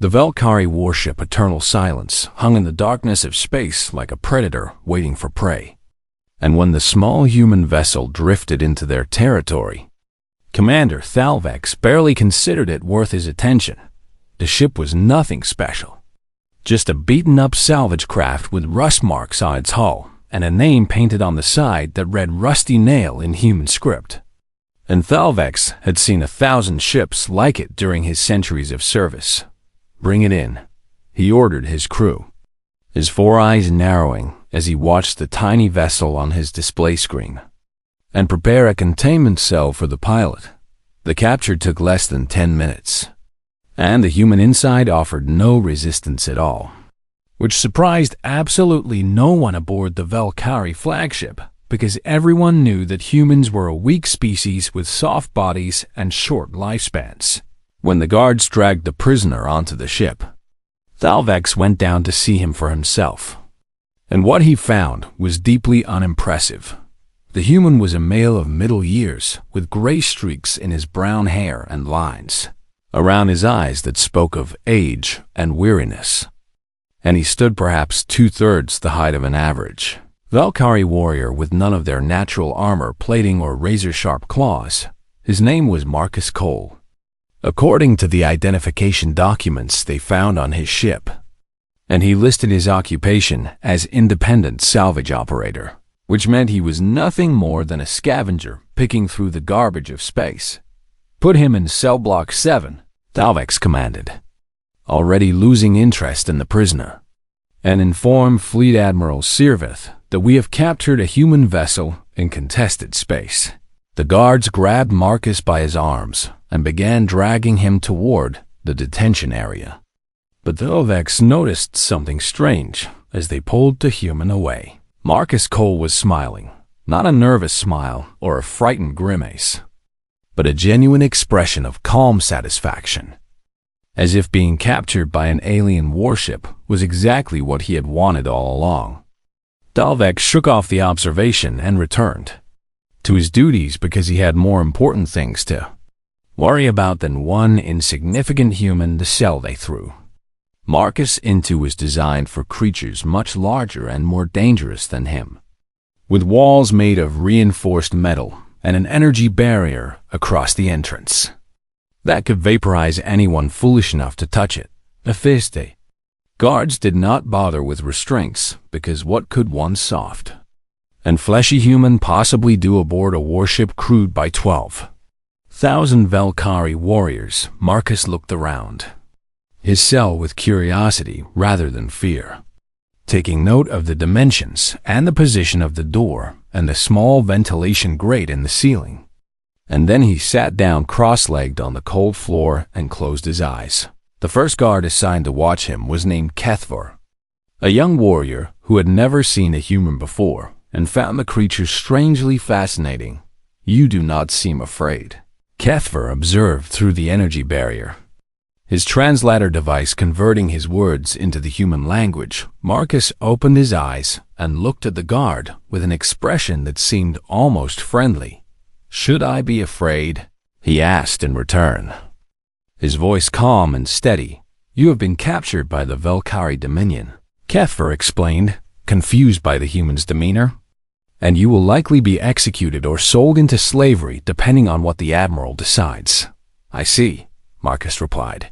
The Valkyrie warship Eternal Silence hung in the darkness of space like a predator waiting for prey. And when the small human vessel drifted into their territory, Commander Thalvex barely considered it worth his attention. The ship was nothing special. Just a beaten-up salvage craft with rust marks on its hull and a name painted on the side that read Rusty Nail in human script. And Thalvex had seen 1,000 ships like it during his centuries of service. "Bring it in," he ordered his crew, his 4 eyes narrowing as he watched the tiny vessel on his display screen. "And prepare a containment cell for the pilot." The capture took less than 10 minutes, and the human inside offered no resistance at all, which surprised absolutely no one aboard the Valkyrie flagship, because everyone knew that humans were a weak species with soft bodies and short lifespans. When the guards dragged the prisoner onto the ship, Thalvex went down to see him for himself. And what he found was deeply unimpressive. The human was a male of middle years, with gray streaks in his brown hair and lines around his eyes that spoke of age and weariness. And he stood perhaps 2/3 the height of an average Valkyrie warrior with none of their natural armor plating or razor-sharp claws. His name was Marcus Cole, according to the identification documents they found on his ship. And he listed his occupation as independent salvage operator, which meant he was nothing more than a scavenger picking through the garbage of space. "Put him in cell block 7, Thalvex commanded, already losing interest in the prisoner. "And inform Fleet Admiral Sirveth that we have captured a human vessel in contested space." The guards grabbed Marcus by his arms and began dragging him toward the detention area. But Thalvex noticed something strange as they pulled the human away. Marcus Cole was smiling, not a nervous smile or a frightened grimace, but a genuine expression of calm satisfaction, as if being captured by an alien warship was exactly what he had wanted all along. Thalvex shook off the observation and returned to his duties because he had more important things to worry about than one insignificant human the cell they threw Marcus into was designed for creatures much larger and more dangerous than him, with walls made of reinforced metal and an energy barrier across the entrance that could vaporize anyone foolish enough to touch it. Mephisto. Guards did not bother with restraints because what could one soft and fleshy human possibly do aboard a warship crewed by 12,000 Valkyrie warriors? Marcus looked around his cell with curiosity rather than fear, taking note of the dimensions and the position of the door and the small ventilation grate in the ceiling. And then he sat down cross-legged on the cold floor and closed his eyes. The first guard assigned to watch him was named Kethvar, a young warrior who had never seen a human before and found the creature strangely fascinating. "You do not seem afraid," Kethvar observed through the energy barrier, his translator device converting his words into the human language. Marcus opened his eyes and looked at the guard with an expression that seemed almost friendly. "Should I be afraid?" he asked in return, his voice calm and steady. "You have been captured by the Valkyrie Dominion," Kethvar explained, confused by the human's demeanor, "and you will likely be executed or sold into slavery depending on what the Admiral decides." "I see," Marcus replied,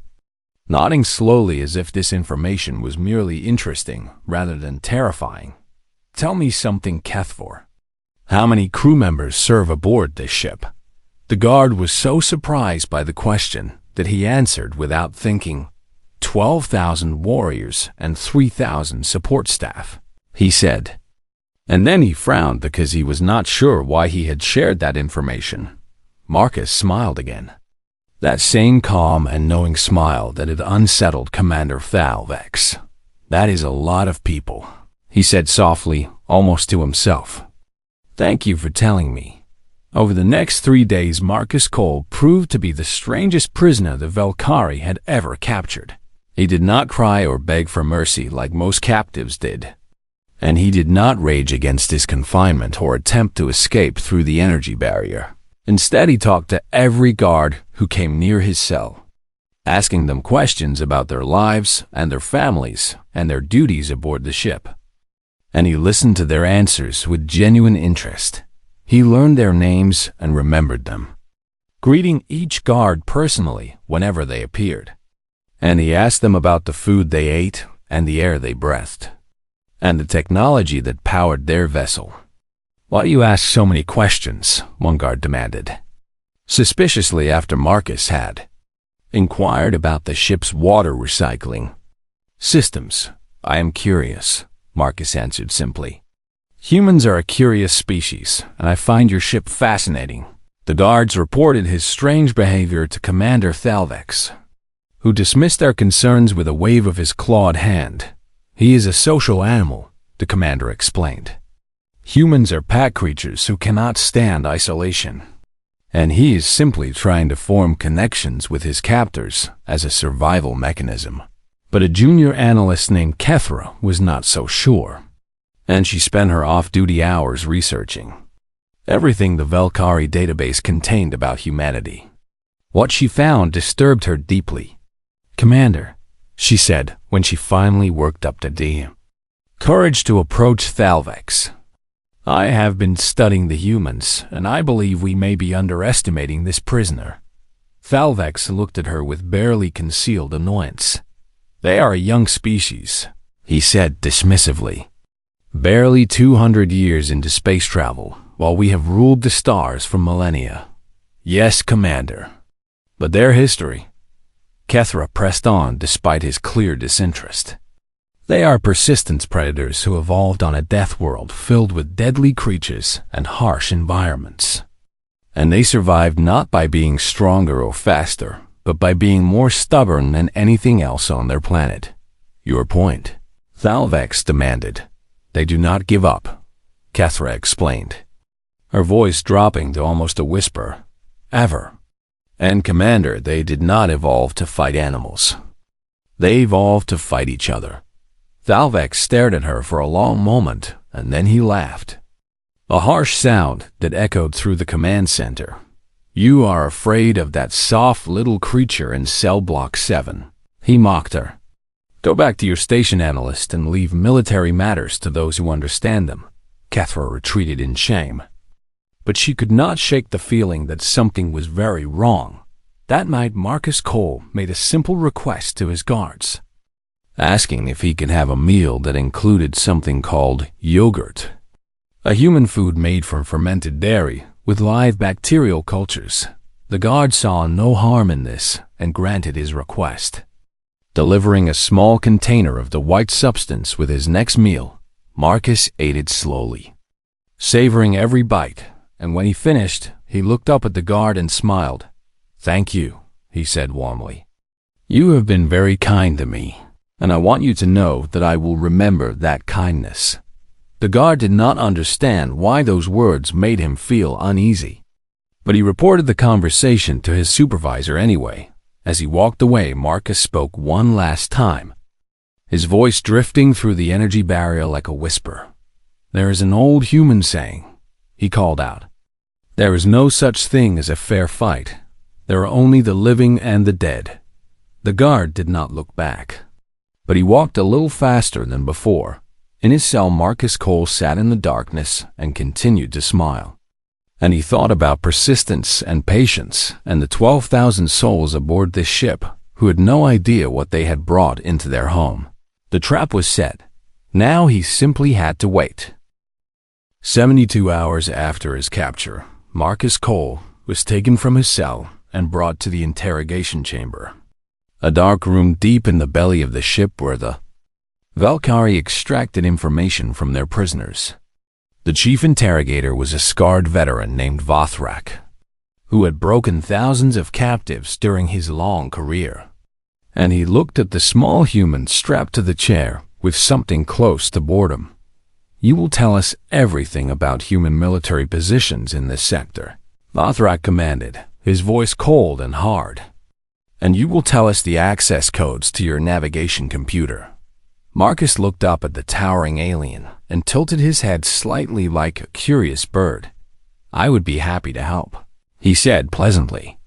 nodding slowly as if this information was merely interesting rather than terrifying. "Tell me something, Kethvar. How many crew members serve aboard this ship?" The guard was so surprised by the question that he answered without thinking. 12,000 warriors and 3,000 support staff, he said. And then he frowned because he was not sure why he had shared that information. Marcus smiled again, that same calm and knowing smile that had unsettled Commander Thalvex. "That is a lot of people," he said softly, almost to himself. "Thank you for telling me." Over the next 3 days, Marcus Cole proved to be the strangest prisoner the Valkyrie had ever captured. He did not cry or beg for mercy like most captives did, and he did not rage against his confinement or attempt to escape through the energy barrier. Instead, he talked to every guard who came near his cell, asking them questions about their lives and their families and their duties aboard the ship. And he listened to their answers with genuine interest. He learned their names and remembered them, greeting each guard personally whenever they appeared. And he asked them about the food they ate and the air they breathed, and the technology that powered their vessel. "Why do you ask so many questions?" one guard demanded, suspiciously, after Marcus had inquired about the ship's water recycling systems. "I am curious," Marcus answered simply. "Humans are a curious species, and I find your ship fascinating." The guards reported his strange behavior to Commander Thalvex, who dismissed their concerns with a wave of his clawed hand. "He is a social animal," the commander explained. "Humans are pack creatures who cannot stand isolation, and he is simply trying to form connections with his captors as a survival mechanism." But a junior analyst named Kethra was not so sure, and she spent her off-duty hours researching everything the Velkari database contained about humanity. What she found disturbed her deeply. "Commander," she said when she finally worked up the courage to approach Thalvex, "I have been studying the humans, and I believe we may be underestimating this prisoner." Thalvex looked at her with barely concealed annoyance. "They are a young species," he said dismissively. "Barely 200 years into space travel, while we have ruled the stars for millennia." "Yes, Commander. But their history," Kethra pressed on despite his clear disinterest. "They are persistent predators who evolved on a death world filled with deadly creatures and harsh environments. And they survived not by being stronger or faster, but by being more stubborn than anything else on their planet." "Your point?" Thalvex demanded. "They do not give up," Kethra explained, her voice dropping to almost a whisper. "Ever. And Commander, they did not evolve to fight animals. They evolved to fight each other." Thalvex stared at her for a long moment, and then he laughed, a harsh sound that echoed through the command center. "You are afraid of that soft little creature in cell block 7, he mocked her. "Go back to your station, analyst, and leave military matters to those who understand them." Kethra retreated in shame. But she could not shake the feeling that something was very wrong. That night, Marcus Cole made a simple request to his guards, asking if he could have a meal that included something called yogurt, a human food made from fermented dairy with live bacterial cultures. The guard saw no harm in this and granted his request. Delivering a small container of the white substance with his next meal, Marcus ate it slowly, savoring every bite, and when he finished, he looked up at the guard and smiled. "Thank you," he said warmly. "You have been very kind to me, and I want you to know that I will remember that kindness." The guard did not understand why those words made him feel uneasy, but he reported the conversation to his supervisor anyway. As he walked away, Marcus spoke one last time, his voice drifting through the energy barrier like a whisper. "There is an old human saying," he called out. "There is no such thing as a fair fight. There are only the living and the dead." The guard did not look back, but he walked a little faster than before. In his cell, Marcus Cole sat in the darkness and continued to smile. And he thought about persistence and patience and the 12,000 souls aboard this ship who had no idea what they had brought into their home. The trap was set. Now he simply had to wait. 72 hours after his capture, Marcus Cole was taken from his cell and brought to the interrogation chamber, a dark room deep in the belly of the ship where the Velkari extracted information from their prisoners. The chief interrogator was a scarred veteran named Vothrak, who had broken thousands of captives during his long career. And he looked at the small human strapped to the chair with something close to boredom. "You will tell us everything about human military positions in this sector," Vothrak commanded, his voice cold and hard. "And you will tell us the access codes to your navigation computer." Marcus looked up at the towering alien and tilted his head slightly like a curious bird. "I would be happy to help," he said pleasantly.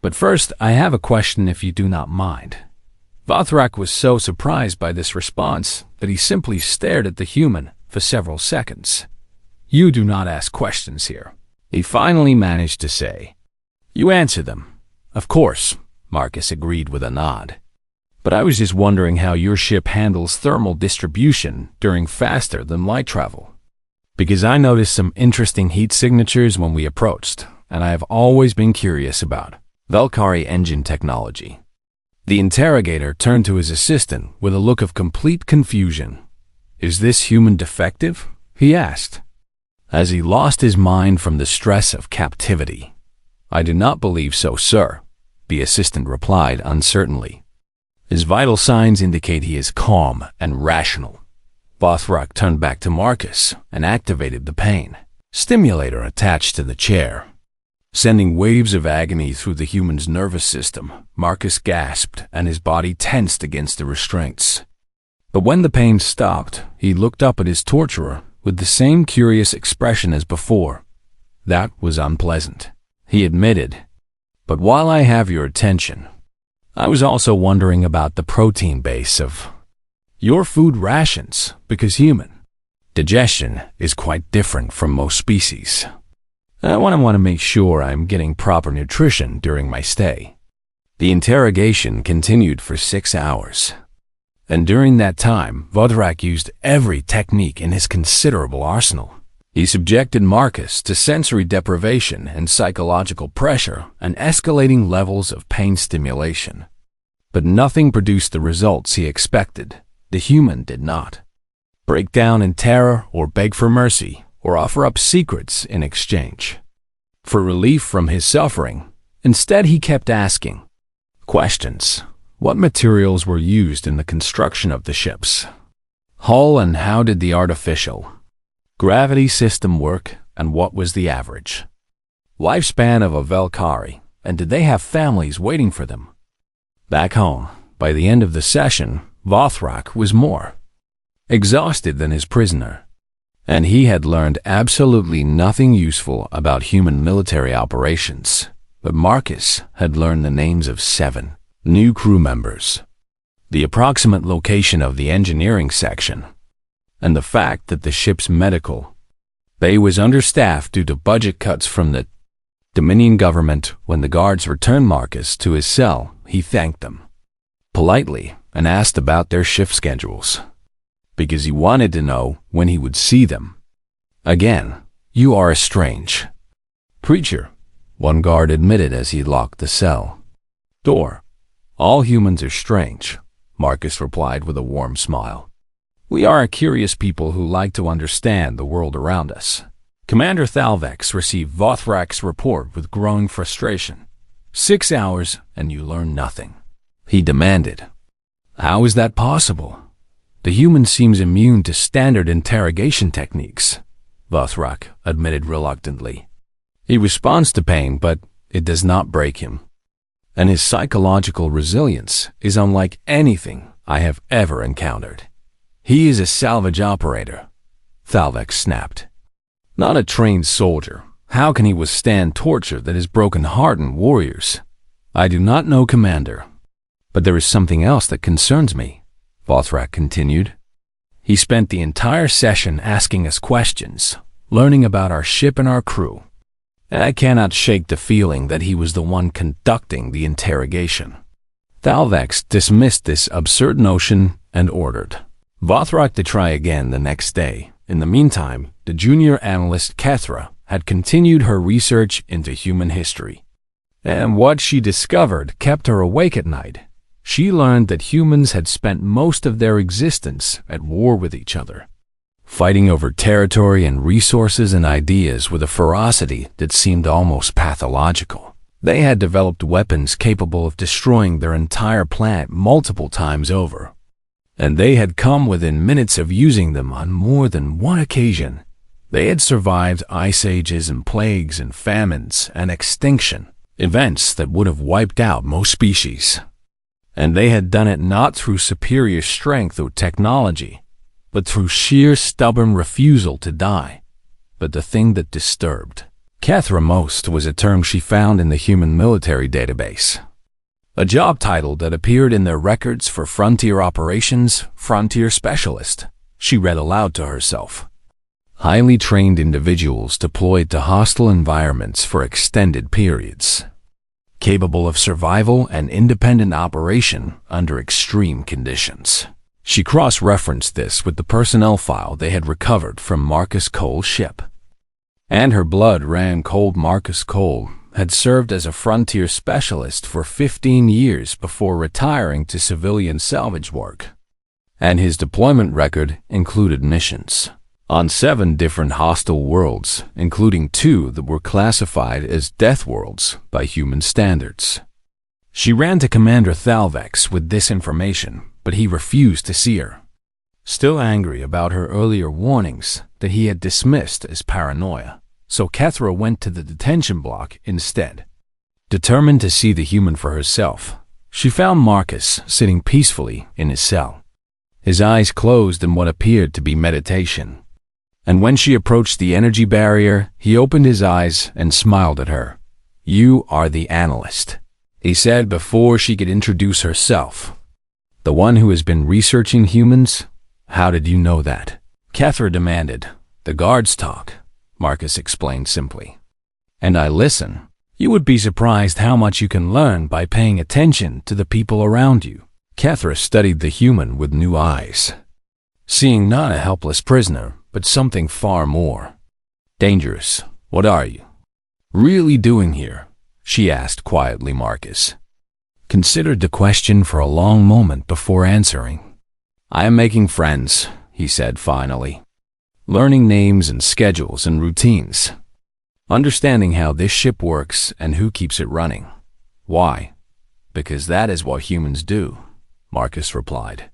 But first, I have a question if you do not mind. Vothrak was so surprised by this response that he simply stared at the human for several seconds. You do not ask questions here, he finally managed to say. You answer them. Of course, Marcus agreed with a nod. But I was just wondering how your ship handles thermal distribution during faster-than-light travel. Because I noticed some interesting heat signatures when we approached, and I have always been curious about Valkyrie engine technology. The interrogator turned to his assistant with a look of complete confusion. Is this human defective? He asked. As he lost his mind from the stress of captivity. I do not believe so, sir, the assistant replied uncertainly. His vital signs indicate he is calm and rational. Vothrak turned back to Marcus and activated the pain stimulator attached to the chair. Sending waves of agony through the human's nervous system, Marcus gasped and his body tensed against the restraints. But when the pain stopped, he looked up at his torturer with the same curious expression as before. That was unpleasant, he admitted. But while I have your attention, I was also wondering about the protein base of your food rations, because human digestion is quite different from most species. I want to make sure I'm getting proper nutrition during my stay. The interrogation continued for 6 hours. And during that time, Vothrak used every technique in his considerable arsenal. He subjected Marcus to sensory deprivation and psychological pressure and escalating levels of pain stimulation. But nothing produced the results he expected. The human did not break down in terror or beg for mercy or offer up secrets in exchange for relief from his suffering. Instead, he kept asking questions. What materials were used in the construction of the ships? Hull, and how did the artificial gravity system work, and what was the average lifespan of a Valkyrie, and did they have families waiting for them? Back home, by the end of the session, Vothrak was more exhausted than his prisoner, and he had learned absolutely nothing useful about human military operations. But Marcus had learned the names of 7 new crew members, the approximate location of the engineering section, and the fact that the ship's medical bay was understaffed due to budget cuts from the Dominion government. When the guards returned Marcus to his cell, he thanked them politely and asked about their shift schedules, because he wanted to know when he would see them again. You are a strange creature, one guard admitted as he locked the cell door. All humans are strange, Marcus replied with a warm smile. We are a curious people who like to understand the world around us. Commander Thalvex received Vothrak's report with growing frustration. 6 hours and you learn nothing, he demanded. How is that possible? The human seems immune to standard interrogation techniques, Vothrak admitted reluctantly. He responds to pain, but it does not break him. And his psychological resilience is unlike anything I have ever encountered. He is a salvage operator, Thalvex snapped. Not a trained soldier. How can he withstand torture that has broken hardened warriors? I do not know, Commander. But there is something else that concerns me, Vothrak continued. He spent the entire session asking us questions, learning about our ship and our crew. And I cannot shake the feeling that he was the one conducting the interrogation. Thalvex dismissed this absurd notion and ordered Vothrak to try again the next day. In the meantime, the junior analyst Kethra had continued her research into human history. And what she discovered kept her awake at night. She learned that humans had spent most of their existence at war with each other, fighting over territory and resources and ideas with a ferocity that seemed almost pathological. They had developed weapons capable of destroying their entire planet multiple times over, and they had come within minutes of using them on more than one occasion. They had survived ice ages and plagues and famines and extinction, events that would have wiped out most species. And they had done it not through superior strength or technology, but through sheer stubborn refusal to die. But the thing that disturbed Cathermost was a term she found in the human military database, a job title that appeared in their records for Frontier Operations Frontier Specialist. She read aloud to herself. Highly trained individuals deployed to hostile environments for extended periods, capable of survival and independent operation under extreme conditions. She cross-referenced this with the personnel file they had recovered from Marcus Cole's ship. And her blood ran cold. Marcus Cole had served as a frontier specialist for 15 years before retiring to civilian salvage work. And his deployment record included missions on 7 different hostile worlds, including 2 that were classified as death worlds by human standards. She ran to Commander Thalvex with this information, but he refused to see her, still angry about her earlier warnings that he had dismissed as paranoia. So Kethra went to the detention block instead. Determined to see the human for herself, she found Marcus sitting peacefully in his cell, his eyes closed in what appeared to be meditation. And when she approached the energy barrier, he opened his eyes and smiled at her. "You are the analyst," he said before she could introduce herself. "The one who has been researching humans? How did you know that?" Kethra demanded. "The guards talk," Marcus explained simply, "and I listen. You would be surprised how much you can learn by paying attention to the people around you." Kethra studied the human with new eyes, seeing not a helpless prisoner, but something far more dangerous. "What are you really doing here?" she asked quietly. Marcus considered the question for a long moment before answering. "I am making friends," he said finally. "Learning names and schedules and routines. Understanding how this ship works and who keeps it running." "Why?" "Because that is what humans do," Marcus replied.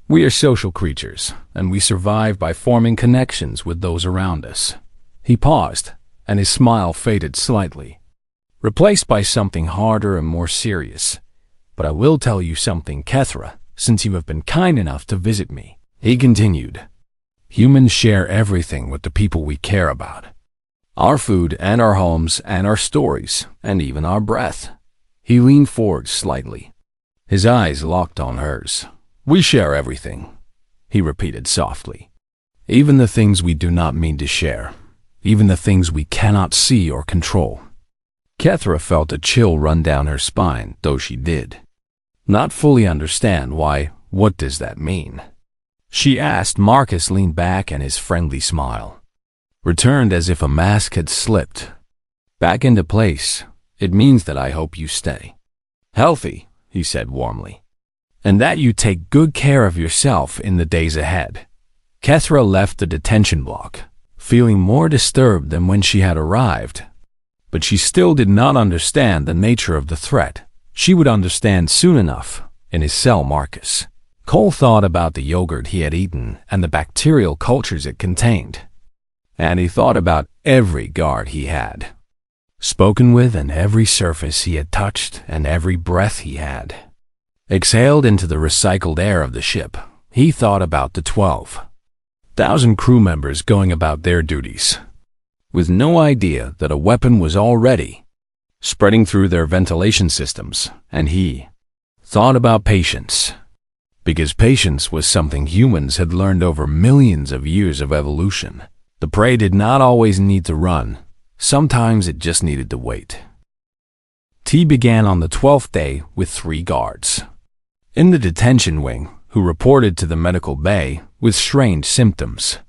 "We are social creatures, and we survive by forming connections with those around us." He paused, and his smile faded slightly, replaced by something harder and more serious. "But I will tell you something, Kethra, since you have been kind enough to visit me," he continued. "Humans share everything with the people we care about. Our food and our homes and our stories and even our breath." He leaned forward slightly, his eyes locked on hers. "We share everything," he repeated softly. "Even the things we do not mean to share, even the things we cannot see or control." Kethra felt a chill run down her spine, though she did not fully understand why. "What does that mean?" she asked. Marcus leaned back, and his friendly smile returned as if a mask had slipped back into place. "It means that I hope you stay healthy," he said warmly, "and that you take good care of yourself in the days ahead." Kethra left the detention block, feeling more disturbed than when she had arrived. But she still did not understand the nature of the threat. She would understand soon enough. In his cell, Marcus Cole thought about the yogurt he had eaten and the bacterial cultures it contained. And he thought about every guard he had spoken with, and every surface he had touched, and every breath he had exhaled into the recycled air of the ship. He thought about the 12,000 crew members going about their duties, with no idea that a weapon was already spreading through their ventilation systems. And he thought about patience, because patience was something humans had learned over millions of years of evolution. The prey did not always need to run. Sometimes it just needed to wait. Tea began on the 12th day with 3 guards in the detention wing who reported to the medical bay with strange symptoms.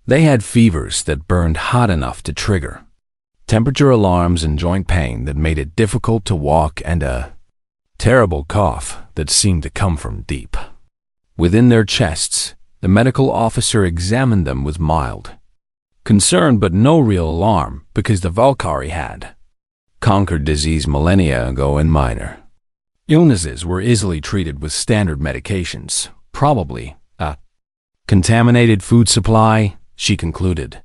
They had fevers that burned hot enough to trigger temperature alarms and joint pain that made it difficult to walk, and a terrible cough that seemed to come from deep within their chests. The medical officer examined them with mild concern but no real alarm, because the Valkyrie had conquered disease millennia ago, and minor illnesses were easily treated with standard medications. Probably a contaminated food supply, she concluded.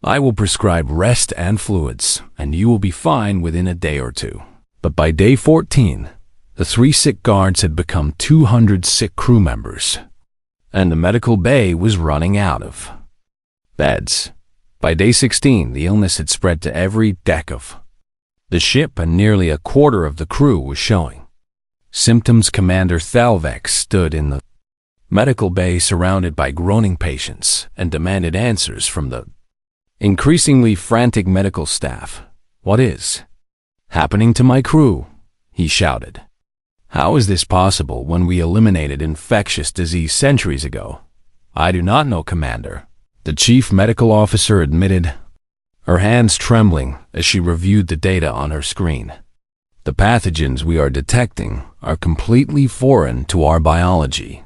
"I will prescribe rest and fluids, and you will be fine within a day or 2. But by day 14, the 3 sick guards had become 200 sick crew members, and the medical bay was running out of beds. By day 16, the illness had spread to every deck of the ship, and nearly a quarter of the crew was showing symptoms. Commander Thalvex stood in the medical bay surrounded by groaning patients and demanded answers from the increasingly frantic medical staff. "What is happening to my crew?" he shouted. "How is this possible when we eliminated infectious disease centuries ago?" "I do not know, Commander," the chief medical officer admitted, her hands trembling as she reviewed the data on her screen. "The pathogens we are detecting are completely foreign to our biology.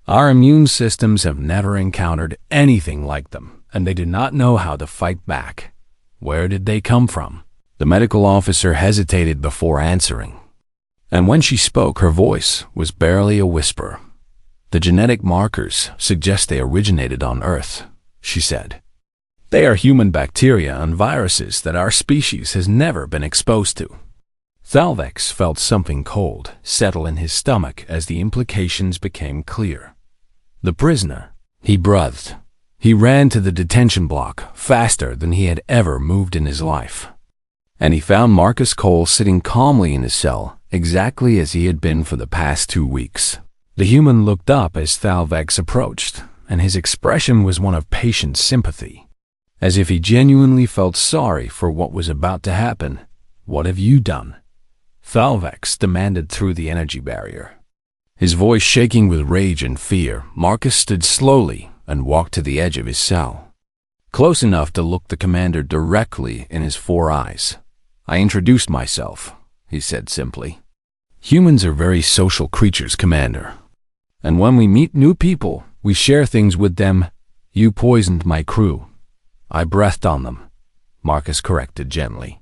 Our immune systems have never encountered anything like them, and they do not know how to fight back. Where did they come from?" The medical officer hesitated before answering, and when she spoke, her voice was barely a whisper. "The genetic markers suggest they originated on Earth," she said. "They are human bacteria and viruses that our species has never been exposed to." Thalvex felt something cold settle in his stomach as the implications became clear. The prisoner, he breathed. He ran to the detention block faster than he had ever moved in his life, and he found Marcus Cole sitting calmly in his cell, exactly as he had been for the past 2 weeks. The human looked up as Thalvex approached, and his expression was one of patient sympathy, as if he genuinely felt sorry for what was about to happen. "What have you done?" Thalvex demanded through the energy barrier. His voice shaking with rage and fear, Marcus stood slowly and walked to the edge of his cell, close enough to look the commander directly in his 4 eyes. "I introduced myself," he said simply. "Humans are very social creatures, Commander. And when we meet new people, we share things with them. You poisoned my crew." "I breathed on them," Marcus corrected gently.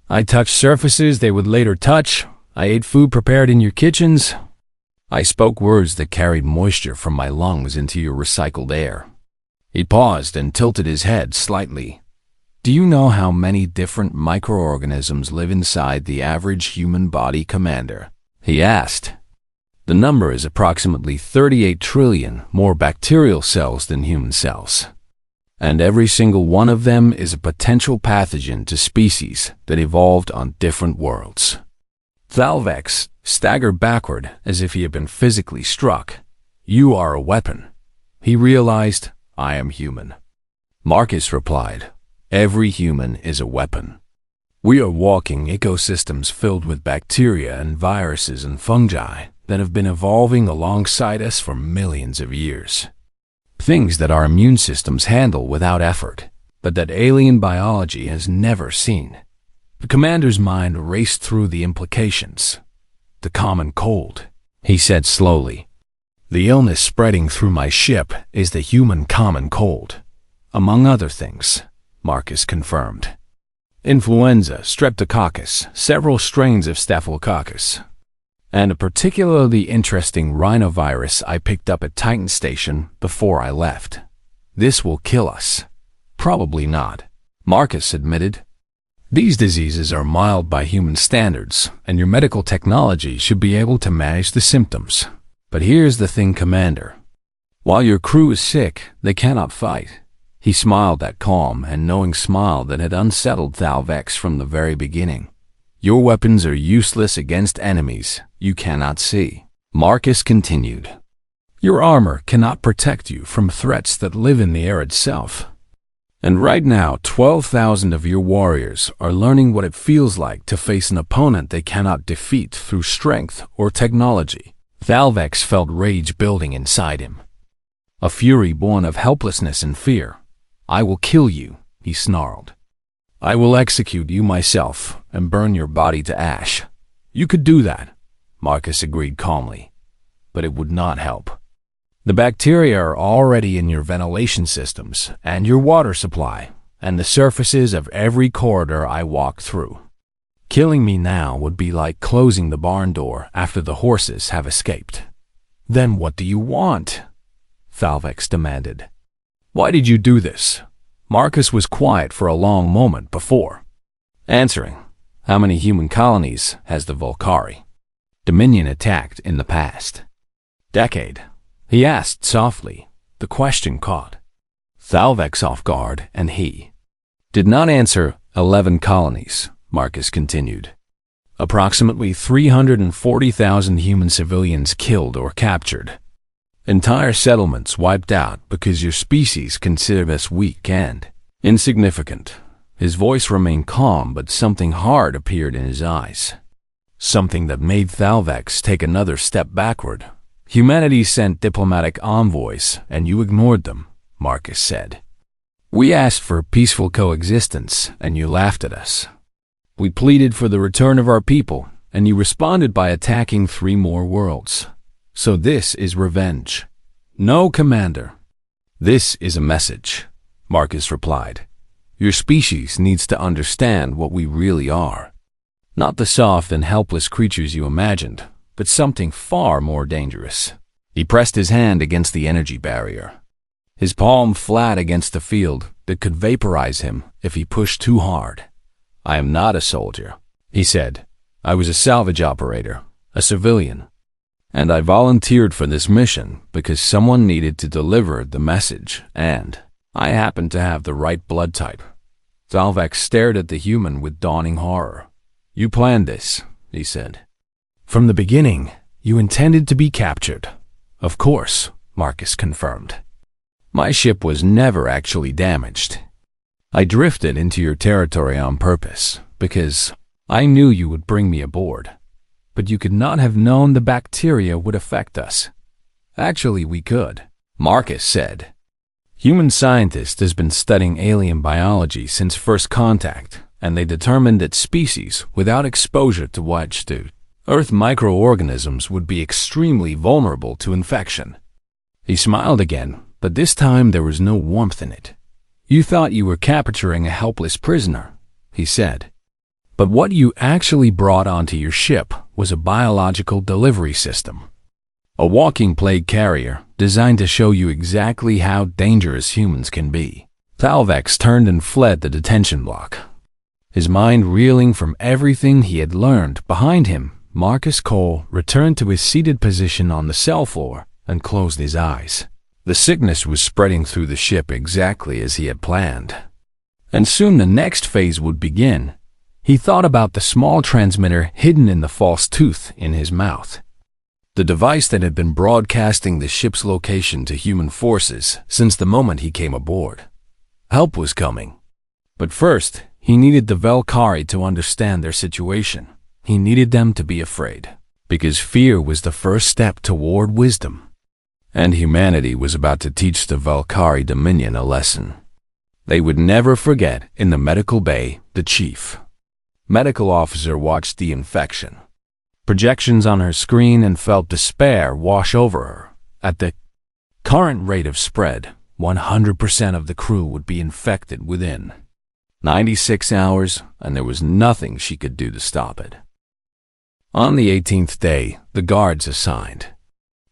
"I touched surfaces they would later touch. I ate food prepared in your kitchens. I spoke words that carried moisture from my lungs into your recycled air." He paused and tilted his head slightly. "Do you know how many different microorganisms live inside the average human body, Commander?" he asked. "The number is approximately 38 trillion more bacterial cells than human cells, and every single one of them is a potential pathogen to species that evolved on different worlds." Thalvex staggered backward as if he had been physically struck. "You are a weapon." He realized, "I am human." Marcus replied, "Every human is a weapon. We are walking ecosystems filled with bacteria and viruses and fungi that have been evolving alongside us for millions of years. Things that our immune systems handle without effort, but that alien biology has never seen." The commander's mind raced through the implications. "The common cold," he said slowly. "The illness spreading through my ship is the human common cold. Among other things," Marcus confirmed. "Influenza, streptococcus, several strains of staphylococcus, and a particularly interesting rhinovirus I picked up at Titan Station before I left. This will kill us." "Probably not," Marcus admitted. "These diseases are mild by human standards, and your medical technology should be able to manage the symptoms. But here's the thing, Commander. While your crew is sick, they cannot fight." He smiled that calm and knowing smile that had unsettled Thalvex from the very beginning. "Your weapons are useless against enemies you cannot see." Marcus continued, "Your armor cannot protect you from threats that live in the air itself. And right now, 12,000 of your warriors are learning what it feels like to face an opponent they cannot defeat through strength or technology." Thalvex felt rage building inside him, a fury born of helplessness and fear. "I will kill you," he snarled. "I will execute you myself and burn your body to ash." "You could do that," Marcus agreed calmly, "but it would not help. The bacteria are already in your ventilation systems and your water supply and the surfaces of every corridor I walk through. Killing me now would be like closing the barn door after the horses have escaped." "Then what do you want?" Thalvex demanded. "Why did you do this?" Marcus was quiet for a long moment before answering. "How many human colonies has the Volcari Dominion attacked in the past decade?" he asked softly. The question caught Thalvex off guard, and he Did not answer 11 colonies, Marcus continued. Approximately 340,000 human civilians killed or captured. Entire settlements wiped out because your species considered us weak and insignificant. His voice remained calm, but something hard appeared in his eyes. Something that made Thalvex take another step backward. Humanity sent diplomatic envoys, and you ignored them, Marcus said. We asked for peaceful coexistence, and you laughed at us. We pleaded for the return of our people, and you responded by attacking 3 more worlds. So this is revenge. No, Commander. This is a message, Marcus replied. Your species needs to understand what we really are. Not the soft and helpless creatures you imagined, but something far more dangerous. He pressed his hand against the energy barrier. His palm flat against the field that could vaporize him if he pushed too hard. I am not a soldier, he said. I was a salvage operator, a civilian. And I volunteered for this mission because someone needed to deliver the message, and I happened to have the right blood type. Thalvex stared at the human with dawning horror. You planned this, he said. From the beginning, you intended to be captured. Of course, Marcus confirmed. My ship was never actually damaged. I drifted into your territory on purpose because I knew you would bring me aboard. But you could not have known the bacteria would affect us. Actually, we could, Marcus said. Human scientists has been studying alien biology since first contact, and they determined that species without exposure to widespread Earth microorganisms would be extremely vulnerable to infection. He smiled again, but this time there was no warmth in it. You thought you were capturing a helpless prisoner, he said. But what you actually brought onto your ship was a biological delivery system. A walking plague carrier designed to show you exactly how dangerous humans can be. Thalvex turned and fled the detention block. His mind reeling from everything he had learned. Behind him, Marcus Cole returned to his seated position on the cell floor and closed his eyes. The sickness was spreading through the ship exactly as he had planned. And soon the next phase would begin. He thought about the small transmitter hidden in the false tooth in his mouth. The device that had been broadcasting the ship's location to human forces since the moment he came aboard. Help was coming. But first, he needed the Velkari to understand their situation. He needed them to be afraid, because fear was the first step toward wisdom. And humanity was about to teach the Velkari Dominion a lesson. They would never forget. In the medical bay, the chief medical officer watched the infection projections on her screen and felt despair wash over her. At the current rate of spread, 100% of the crew would be infected within 96 hours, and there was nothing she could do to stop it. On the 18th day, the guards assigned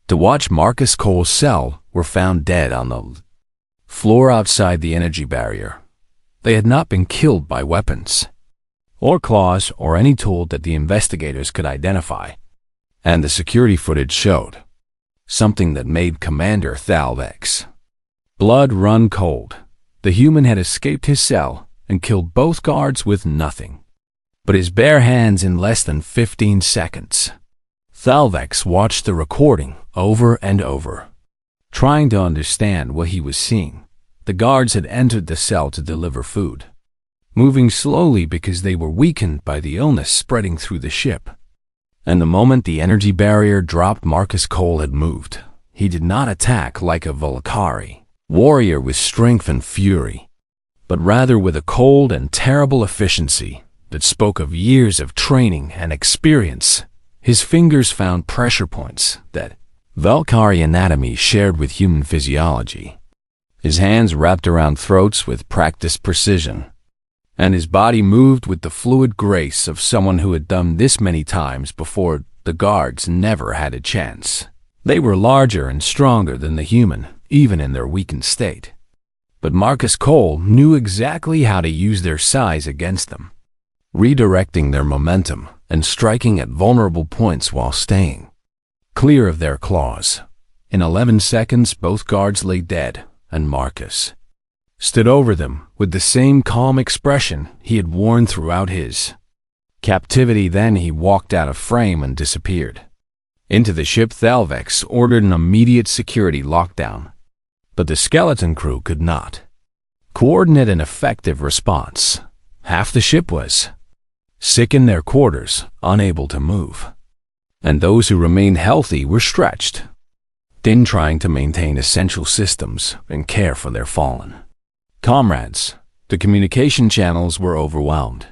to watch Marcus Cole's cell were found dead on the floor outside the energy barrier. They had not been killed by weapons or claws or any tool that the investigators could identify, and the security footage showed something that made Commander Thalvex blood run cold. The human had escaped his cell and killed both guards with nothing but his bare hands in less than 15 seconds. Thalvex watched the recording over and over, trying to understand what he was seeing. The guards had entered the cell to deliver food, moving slowly because they were weakened by the illness spreading through the ship. And the moment the energy barrier dropped, Marcus Cole had moved. He did not attack like a Velkari warrior with strength and fury, but rather with a cold and terrible efficiency that spoke of years of training and experience. His fingers found pressure points that Velkari anatomy shared with human physiology. His hands wrapped around throats with practiced precision, and his body moved with the fluid grace of someone who had done this many times before. The guards never had a chance. They were larger and stronger than the human, even in their weakened state. But Marcus Cole knew exactly how to use their size against them, redirecting their momentum and striking at vulnerable points while staying clear of their claws. In 11 seconds, both guards lay dead, and Marcus stood over them with the same calm expression he had worn throughout his captivity. Then he walked out of frame and disappeared into the ship. Thalvex ordered an immediate security lockdown, but the skeleton crew could not coordinate an effective response. Half the ship was sick in their quarters, unable to move, and those who remained healthy were stretched thin, trying to maintain essential systems and care for their fallen comrades. The communication channels were overwhelmed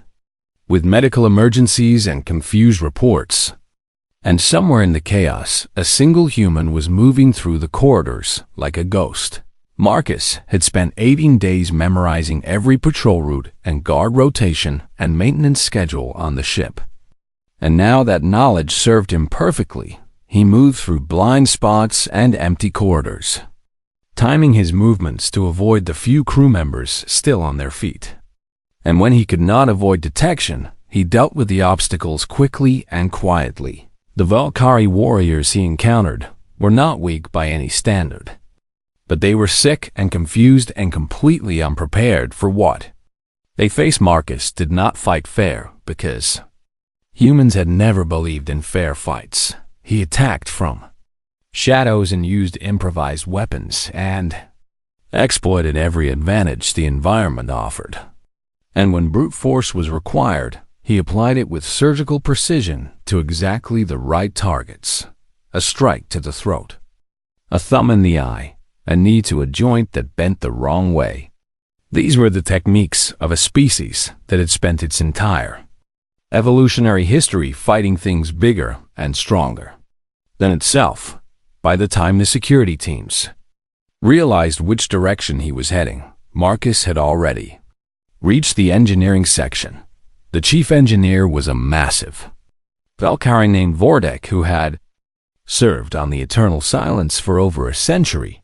with medical emergencies and confused reports, and somewhere in the chaos, a single human was moving through the corridors like a ghost. Marcus had spent 18 days memorizing every patrol route and guard rotation and maintenance schedule on the ship, and now that knowledge served him perfectly. He moved through blind spots and empty corridors, timing his movements to avoid the few crew members still on their feet. And when he could not avoid detection, he dealt with the obstacles quickly and quietly. The Valkyrie warriors he encountered were not weak by any standard, but they were sick and confused and completely unprepared for what they faced. Marcus did not fight fair because humans had never believed in fair fights. He attacked from shadows and used improvised weapons and exploited every advantage the environment offered. And when brute force was required, he applied it with surgical precision to exactly the right targets. A strike to the throat, a thumb in the eye, a knee to a joint that bent the wrong way. These were the techniques of a species that had spent its entire evolutionary history fighting things bigger and stronger than itself. By the time the security teams realized which direction he was heading, Marcus had already reached the engineering section. The chief engineer was a massive Valkyrie named Vordek who had served on the Eternal Silence for over a century.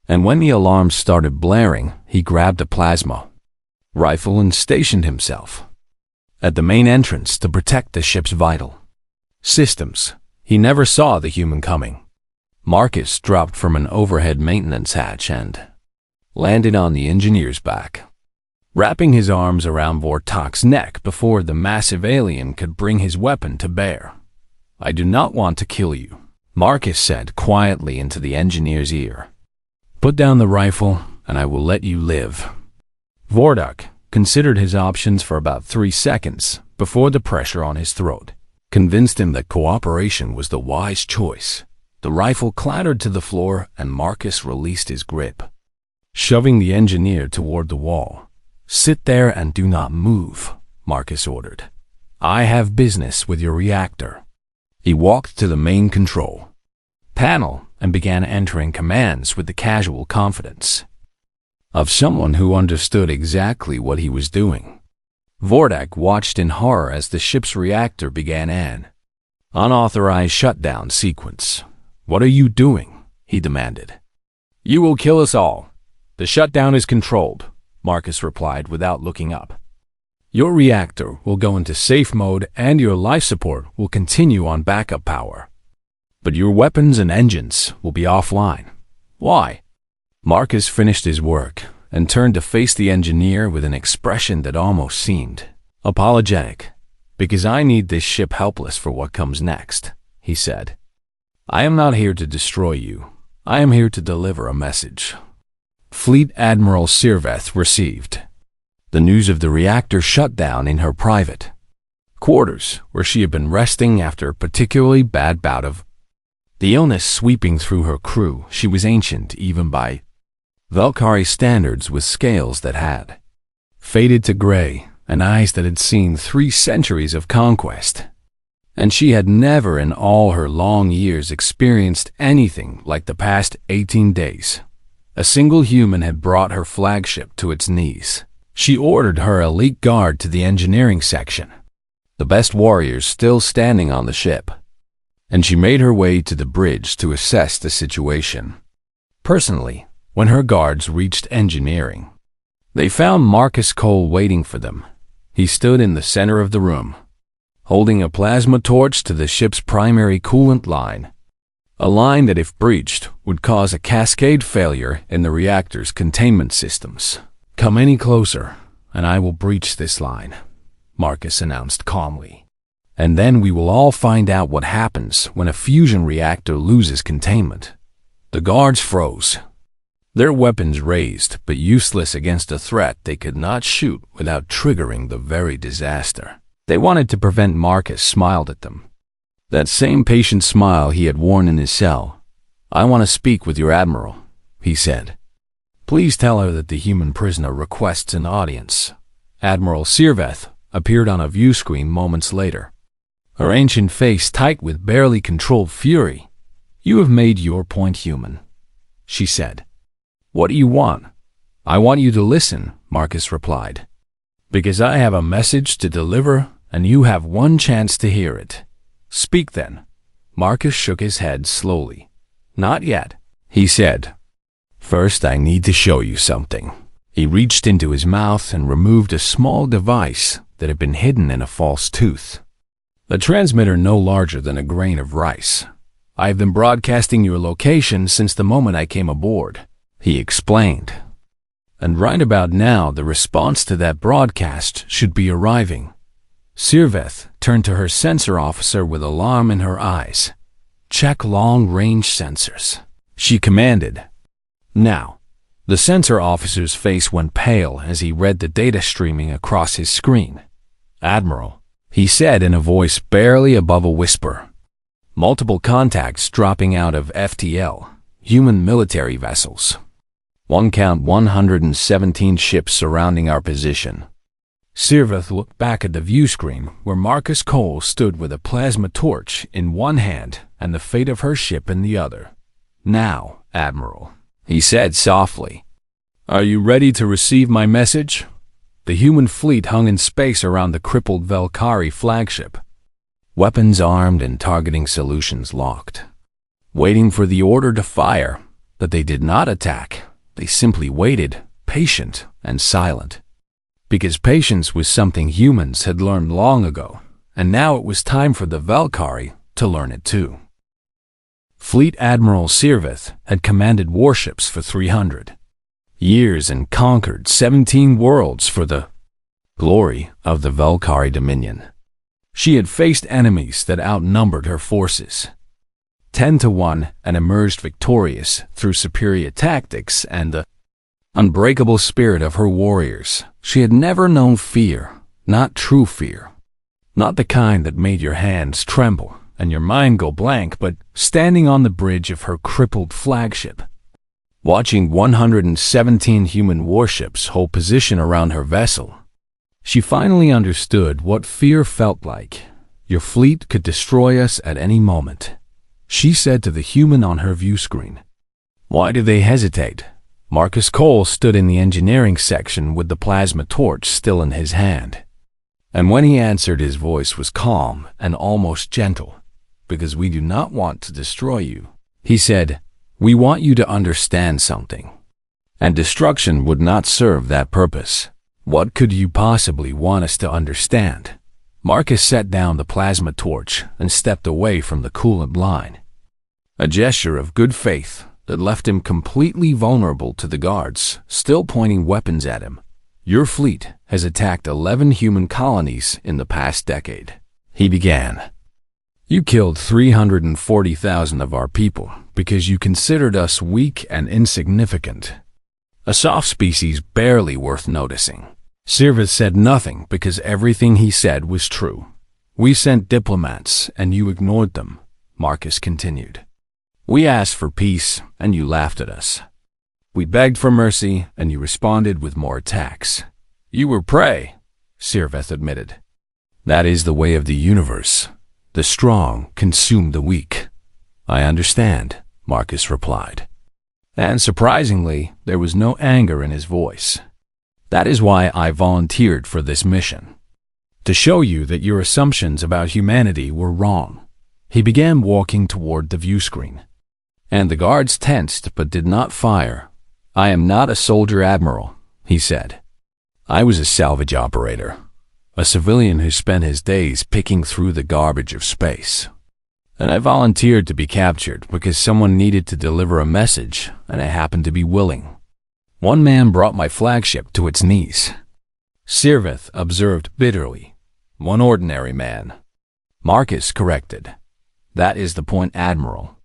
And when the alarms started blaring, he grabbed a plasma rifle and stationed himself at the main entrance to protect the ship's vital systems. He never saw the human coming. Marcus dropped from an overhead maintenance hatch and landed on the engineer's back, wrapping his arms around Vortak's neck before the massive alien could bring his weapon to bear. "I do not want to kill you," Marcus said quietly into the engineer's ear. "Put down the rifle and I will let you live." Vordak considered his options for about 3 seconds before the pressure on his throat convinced him that cooperation was the wise choice. The rifle clattered to the floor and Marcus released his grip, shoving the engineer toward the wall. "Sit there and do not move," Marcus ordered. "I have business with your reactor." He walked to the main control panel and began entering commands with the casual confidence of someone who understood exactly what he was doing. Vordak watched in horror as the ship's reactor began an unauthorized shutdown sequence. "What are you doing?" he demanded. "You will kill us all. The shutdown is controlled," Marcus replied without looking up. "Your reactor will go into safe mode and your life support will continue on backup power. But your weapons and engines will be offline." "Why?" Marcus finished his work and turned to face the engineer with an expression that almost seemed apologetic. "Because I need this ship helpless for what comes next," he said. "I am not here to destroy you. I am here to deliver a message." Fleet Admiral Sirveth received the news of the reactor shutdown in her private quarters, where she had been resting after a particularly bad bout of the illness sweeping through her crew. She was ancient even by Valkyrie standards, with scales that had faded to gray and eyes that had seen 3 centuries of conquest. And she had never in all her long years experienced anything like the past 18 days. A single human had brought her flagship to its knees. She ordered her elite guard to the engineering section, the best warriors still standing on the ship, and she made her way to the bridge to assess the situation. Personally, when her guards reached engineering, they found Marcus Cole waiting for them. He stood in the center of the room, holding a plasma torch to the ship's primary coolant line, a line that if breached would cause a cascade failure in the reactor's containment systems. Come any closer, and I will breach this line, Marcus announced calmly. And then we will all find out what happens when a fusion reactor loses containment. The guards froze, their weapons raised but useless against a threat they could not shoot without triggering the very disaster. They wanted to prevent. Marcus smiled at them. That same patient smile he had worn in his cell. I want to speak with your admiral, he said. Please tell her that the human prisoner requests an audience. Admiral Sirveth appeared on a view screen moments later, her ancient face tight with barely controlled fury. You have made your point, human, she said. What do you want? I want you to listen, Marcus replied. Because I have a message to deliver, and you have one chance to hear it. Speak then. Marcus shook his head slowly. Not yet, he said. First, I need to show you something. He reached into his mouth and removed a small device that had been hidden in a false tooth. A transmitter no larger than a grain of rice. I have been broadcasting your location since the moment I came aboard, he explained. And right about now, the response to that broadcast should be arriving. Sirveth turned to her sensor officer with alarm in her eyes. Check long-range sensors, she commanded. Now, the sensor officer's face went pale as he read the data streaming across his screen. Admiral, he said in a voice barely above a whisper. Multiple contacts dropping out of FTL, human military vessels. One count 117 ships surrounding our position. Sirveth looked back at the view screen where Marcus Cole stood with a plasma torch in one hand and the fate of her ship in the other. Now, Admiral, he said softly. Are you ready to receive my message? The human fleet hung in space around the crippled Valkyrie flagship. Weapons armed and targeting solutions locked. Waiting for the order to fire, but they did not attack. They simply waited, patient and silent. Because patience was something humans had learned long ago, and now it was time for the Valkyrie to learn it too. Fleet Admiral Sirveth had commanded warships for 300 years and conquered 17 worlds for the glory of the Valkyrie Dominion. She had faced enemies that outnumbered her forces 10-1 and emerged victorious through superior tactics and the unbreakable spirit of her warriors. She had never known fear, not true fear, not the kind that made your hands tremble and your mind go blank, but standing on the bridge of her crippled flagship, watching 117 human warships hold position around her vessel, she finally understood what fear felt like. Your fleet could destroy us at any moment, she said to the human on her view screen. Why do they hesitate? Marcus Cole stood in the engineering section with the plasma torch still in his hand. And when he answered, his voice was calm and almost gentle. Because we do not want to destroy you, he said. We want you to understand something. And destruction would not serve that purpose. What could you possibly want us to understand? Marcus set down the plasma torch and stepped away from the coolant line. A gesture of good faith that left him completely vulnerable to the guards, still pointing weapons at him. Your fleet has attacked 11 human colonies in the past decade, he began. You killed 340,000 of our people because you considered us weak and insignificant. A soft species barely worth noticing. Sirveth said nothing because everything he said was true. We sent diplomats and you ignored them, Marcus continued. We asked for peace and you laughed at us. We begged for mercy and you responded with more attacks. You were prey, Sirveth admitted. That is the way of the universe. The strong consume the weak. I understand, Marcus replied. And surprisingly, there was no anger in his voice. That is why I volunteered for this mission. To show you that your assumptions about humanity were wrong. He began walking toward the view screen. And the guards tensed but did not fire. I am not a soldier admiral, he said. I was a salvage operator. A civilian who spent his days picking through the garbage of space. And I volunteered to be captured because someone needed to deliver a message, and I happened to be willing. One man brought my flagship to its knees. Sirveth observed bitterly. One ordinary man. Marcus corrected. That is the point, Admiral.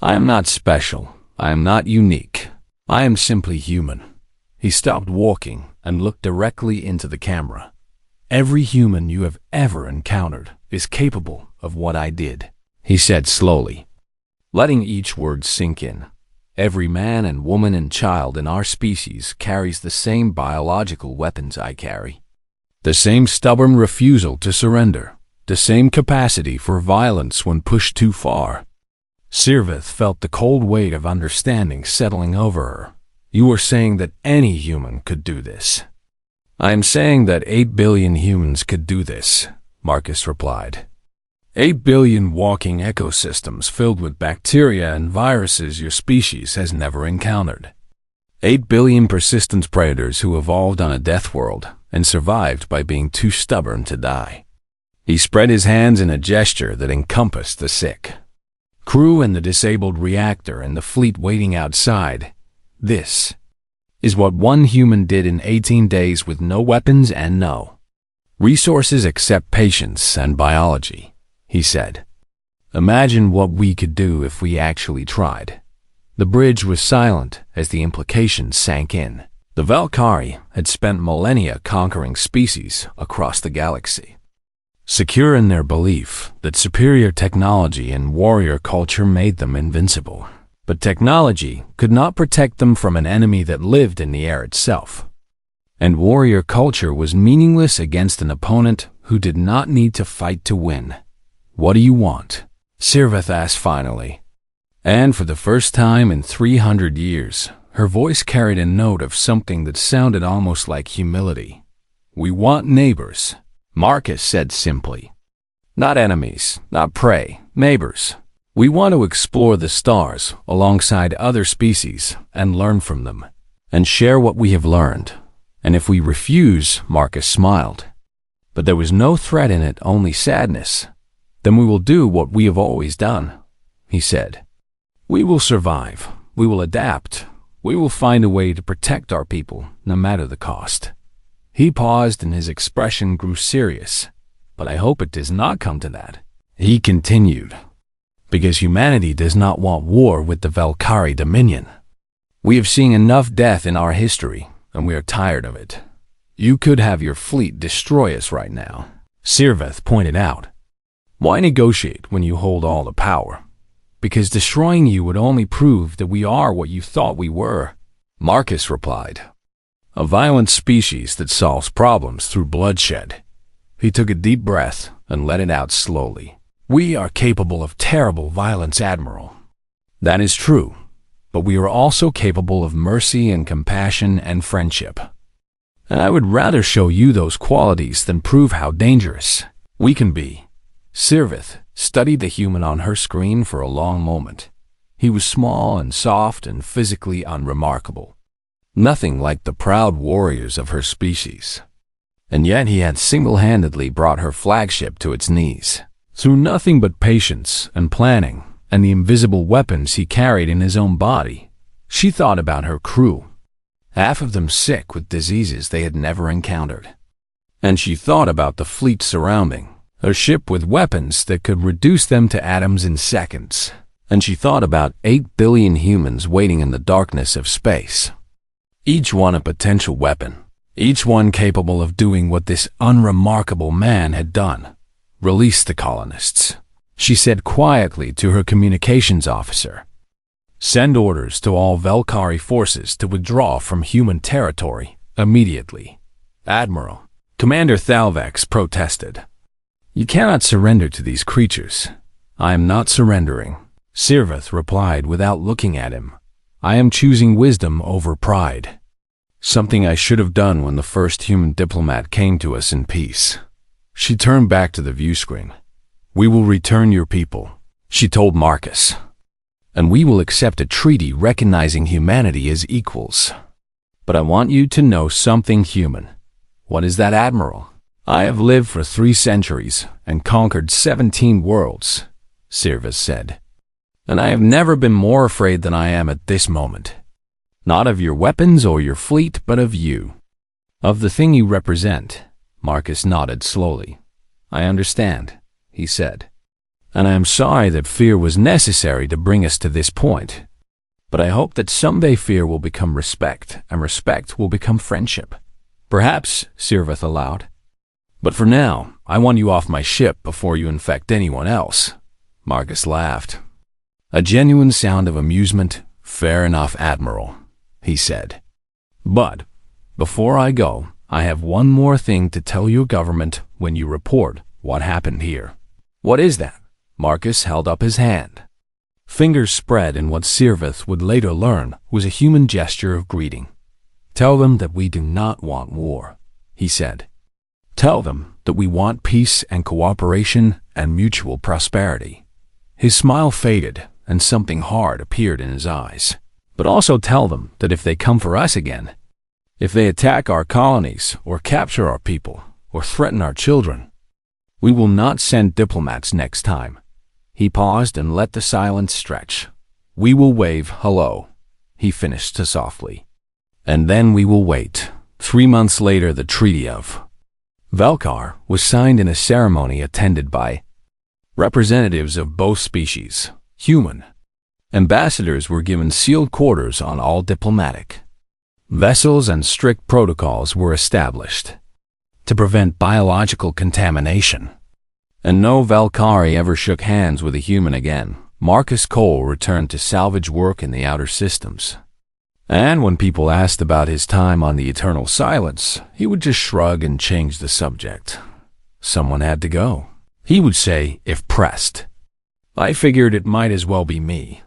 I am not special. I am not unique. I am simply human. He stopped walking and looked directly into the camera. Every human you have ever encountered is capable of what I did, he said slowly, letting each word sink in. Every man and woman and child in our species carries the same biological weapons I carry. The same stubborn refusal to surrender. The same capacity for violence when pushed too far. Sirveth felt the cold weight of understanding settling over her. You are saying that any human could do this. I am saying that 8 billion humans could do this, Marcus replied. 8 billion walking ecosystems filled with bacteria and viruses your species has never encountered. 8 billion persistent predators who evolved on a death world and survived by being too stubborn to die. He spread his hands in a gesture that encompassed the sick, crew and the disabled reactor and the fleet waiting outside. This is what one human did in 18 days with no weapons and no resources except patience and biology, he said. Imagine what we could do if we actually tried. The bridge was silent as the implications sank in. The Valkyrie had spent millennia conquering species across the galaxy, secure in their belief that superior technology and warrior culture made them invincible. But technology could not protect them from an enemy that lived in the air itself. And warrior culture was meaningless against an opponent who did not need to fight to win. What do you want? Sirveth asked finally. And for the first time in 300 years, her voice carried a note of something that sounded almost like humility. We want neighbors, Marcus said simply. Not enemies, not prey, neighbors. We want to explore the stars alongside other species and learn from them, and share what we have learned. And if we refuse, Marcus smiled. But there was no threat in it, only sadness. Then we will do what we have always done, he said. We will survive. We will adapt. We will find a way to protect our people, no matter the cost. He paused and his expression grew serious. But I hope it does not come to that. He continued. Because humanity does not want war with the Valkyrie Dominion. We have seen enough death in our history, and we are tired of it. You could have your fleet destroy us right now, Sirveth pointed out. Why negotiate when you hold all the power? Because destroying you would only prove that we are what you thought we were, Marcus replied. A violent species that solves problems through bloodshed. He took a deep breath and let it out slowly. We are capable of terrible violence, Admiral. That is true, but we are also capable of mercy and compassion and friendship. And I would rather show you those qualities than prove how dangerous we can be. Sirveth studied the human on her screen for a long moment. He was small and soft and physically unremarkable. Nothing like the proud warriors of her species. And yet he had single-handedly brought her flagship to its knees. Through nothing but patience and planning and the invisible weapons he carried in his own body, she thought about her crew, half of them sick with diseases they had never encountered. And she thought about the fleet surrounding, a ship with weapons that could reduce them to atoms in seconds. And she thought about 8 billion humans waiting in the darkness of space. Each one a potential weapon, each one capable of doing what this unremarkable man had done. Release the colonists, she said quietly to her communications officer. Send orders to all Valkyrie forces to withdraw from human territory immediately. Admiral, Commander Thalvex protested. You cannot surrender to these creatures. I am not surrendering, Sirveth replied without looking at him. I am choosing wisdom over pride. Something I should have done when the first human diplomat came to us in peace. She turned back to the view screen. We will return your people, she told Marcus. And we will accept a treaty recognizing humanity as equals. But I want you to know something human. What is that, Admiral? I have lived for 3 centuries and conquered 17 worlds, Sirveth said. And I have never been more afraid than I am at this moment. Not of your weapons or your fleet, but of you. Of the thing you represent. Marcus nodded slowly. I understand, he said. And I am sorry that fear was necessary to bring us to this point. But I hope that someday fear will become respect, and respect will become friendship. Perhaps, Sirvath allowed. But for now, I want you off my ship before you infect anyone else. Marcus laughed. A genuine sound of amusement. Fair enough, Admiral, he said. But, before I go, I have one more thing to tell your government when you report what happened here. What is that? Marcus held up his hand. Fingers spread in what Sirvath would later learn was a human gesture of greeting. Tell them that we do not want war, he said. Tell them that we want peace and cooperation and mutual prosperity. His smile faded and something hard appeared in his eyes. But also tell them that if they come for us again, if they attack our colonies or capture our people or threaten our children, we will not send diplomats next time. He paused and let the silence stretch. We will wave hello, he finished softly. And then we will wait. 3 months later, the Treaty of Valkar was signed in a ceremony attended by representatives of both species, human. Ambassadors were given sealed quarters on all diplomatic vessels and strict protocols were established to prevent biological contamination. And no Valkyrie ever shook hands with a human again. Marcus Cole returned to salvage work in the outer systems. And when people asked about his time on the Eternal Silence, he would just shrug and change the subject. Someone had to go. He would say, if pressed. I figured it might as well be me.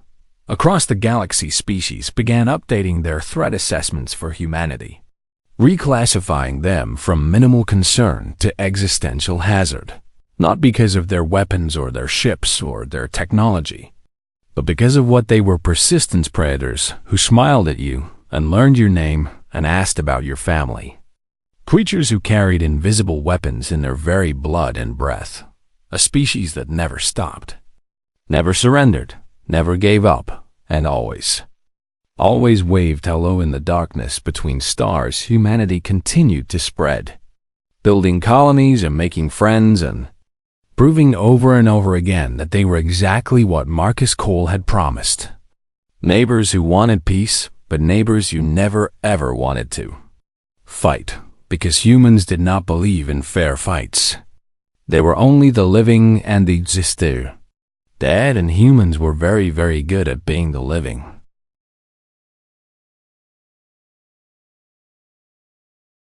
Across the galaxy, species began updating their threat assessments for humanity, reclassifying them from minimal concern to existential hazard. Not because of their weapons or their ships or their technology, but because of what they were: persistence predators who smiled at you and learned your name and asked about your family. Creatures who carried invisible weapons in their very blood and breath. A species that never stopped, never surrendered, never gave up, and always waved hello in the darkness between stars. Humanity continued to spread, building colonies and making friends and proving over and over again that they were exactly what Marcus Cole had promised. Neighbors who wanted peace, but neighbors you never ever wanted to fight, because humans did not believe in fair fights. They were only the living and the exister. Dead and humans were very, very good at being the living.